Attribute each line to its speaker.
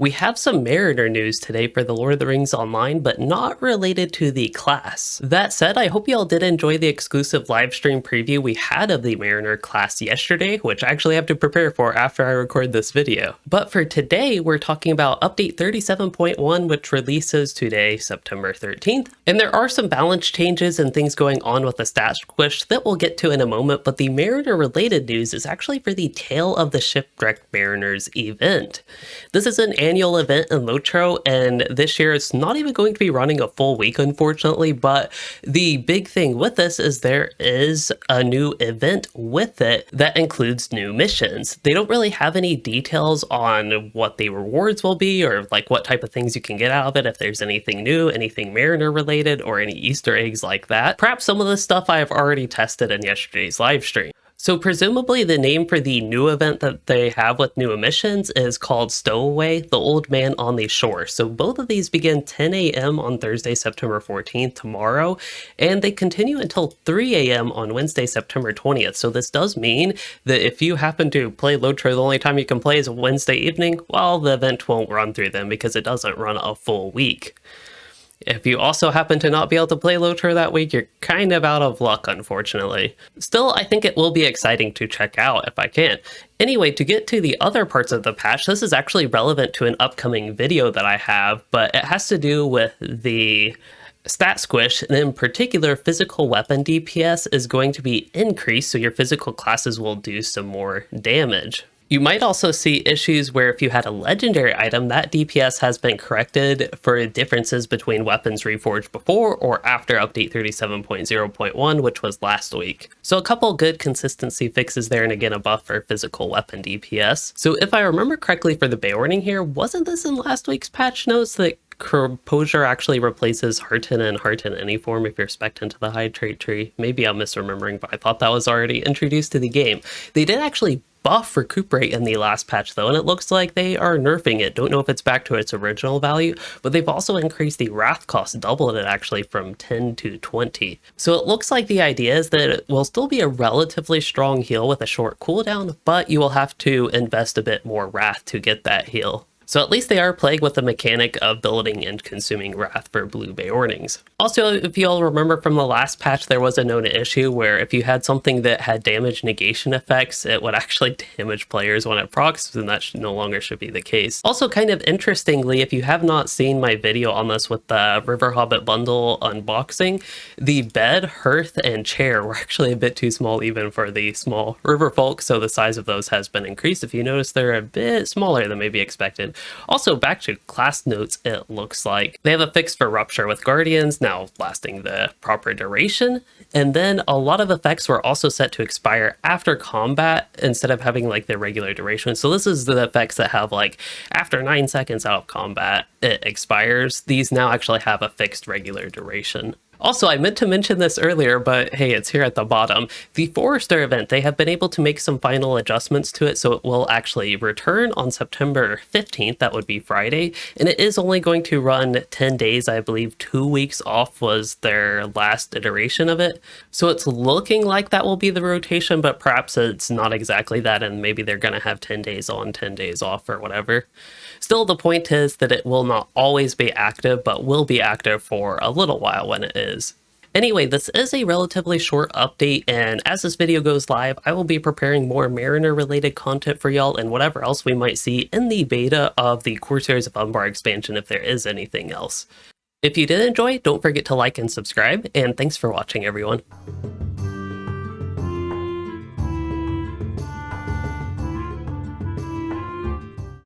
Speaker 1: We have some Mariner news today for the Lord of the Rings Online, but not related to the class. That said, I hope you all did enjoy the exclusive live stream preview we had of the Mariner class yesterday, which I actually have to prepare for after I record this video. But for today, we're talking about update 37.1, which releases today, September 13th. And there are some balance changes and things going on with the stat squish that we'll get to in a moment, but the Mariner related news is actually for the Tale of the Shipwrecked Mariners event. This is an annual event in LOTRO, and this year it's not even going to be running a full week, unfortunately, but the big thing with this is there is a new event with it that includes new missions. They don't really have any details on what the rewards will be or like what type of things you can get out of it, if there's anything new, anything Mariner related, or any Easter eggs like that. Perhaps some of the stuff I have already tested in yesterday's live stream. So presumably the name for the new event that they have with new emissions is called Stowaway, the Old Man on the Shore. So both of these begin 10 a.m. on Thursday, September 14th, tomorrow, and they continue until 3 a.m. on Wednesday, September 20th. So this does mean that if you happen to play LOTRO, the only time you can play is Wednesday evening, well, the event won't run through them because it doesn't run a full week. If you also happen to not be able to play LOTRO that week, you're kind of out of luck, unfortunately. Still, I think it will be exciting to check out if I can. Anyway, to get to the other parts of the patch, this is actually relevant to an upcoming video that I have, but it has to do with the stat squish, and in particular, physical weapon DPS is going to be increased, so your physical classes will do some more damage. You might also see issues where if you had a legendary item, that DPS has been corrected for differences between weapons reforged before or after update 37.0.1, which was last week. So a couple good consistency fixes there, and again, a buff for physical weapon DPS. So if I remember correctly for the Beorning here, wasn't this in last week's patch notes that Composure actually replaces Hearten and Hearten any form if you're spec'd into the high trait tree? Maybe I'm misremembering, but I thought that was already introduced to the game. They did actually buff Recuperate in the last patch though, and it looks like they are nerfing it. Don't know if it's back to its original value, but they've also increased the wrath cost, doubled it actually from 10 to 20. So it looks like the idea is that it will still be a relatively strong heal with a short cooldown, but you will have to invest a bit more wrath to get that heal. So at least they are playing with the mechanic of building and consuming wrath for blue Beornings. Also, if you all remember from the last patch, there was a known issue where if you had something that had damage negation effects, it would actually damage players when it procs, and that no longer should be the case. Also, kind of interestingly, if you have not seen my video on this with the River Hobbit bundle unboxing, the bed, hearth, and chair were actually a bit too small even for the small river folk, so the size of those has been increased. If you notice, they're a bit smaller than maybe expected. Also, back to class notes, it looks like they have a fix for Rupture with Guardians, now lasting the proper duration, and then a lot of effects were also set to expire after combat instead of having like the regular duration. So this is the effects that have like after 9 seconds out of combat, it expires. These now actually have a fixed regular duration. Also, I meant to mention this earlier, but hey, it's here at the bottom. The Forester event, they have been able to make some final adjustments to it, so it will actually return on September 15th, that would be Friday, and it is only going to run 10 days, I believe 2 weeks off was their last iteration of it. So it's looking like that will be the rotation, but perhaps it's not exactly that, and maybe they're going to have 10 days on, 10 days off, or whatever. Still, the point is that it will not always be active, but will be active for a little while when it is. Anyway, this is a relatively short update, and as this video goes live, I will be preparing more Mariner related content for y'all and whatever else we might see in the beta of the Corsairs of Umbar expansion if there is anything else. If you did enjoy, don't forget to like and subscribe, and thanks for watching everyone.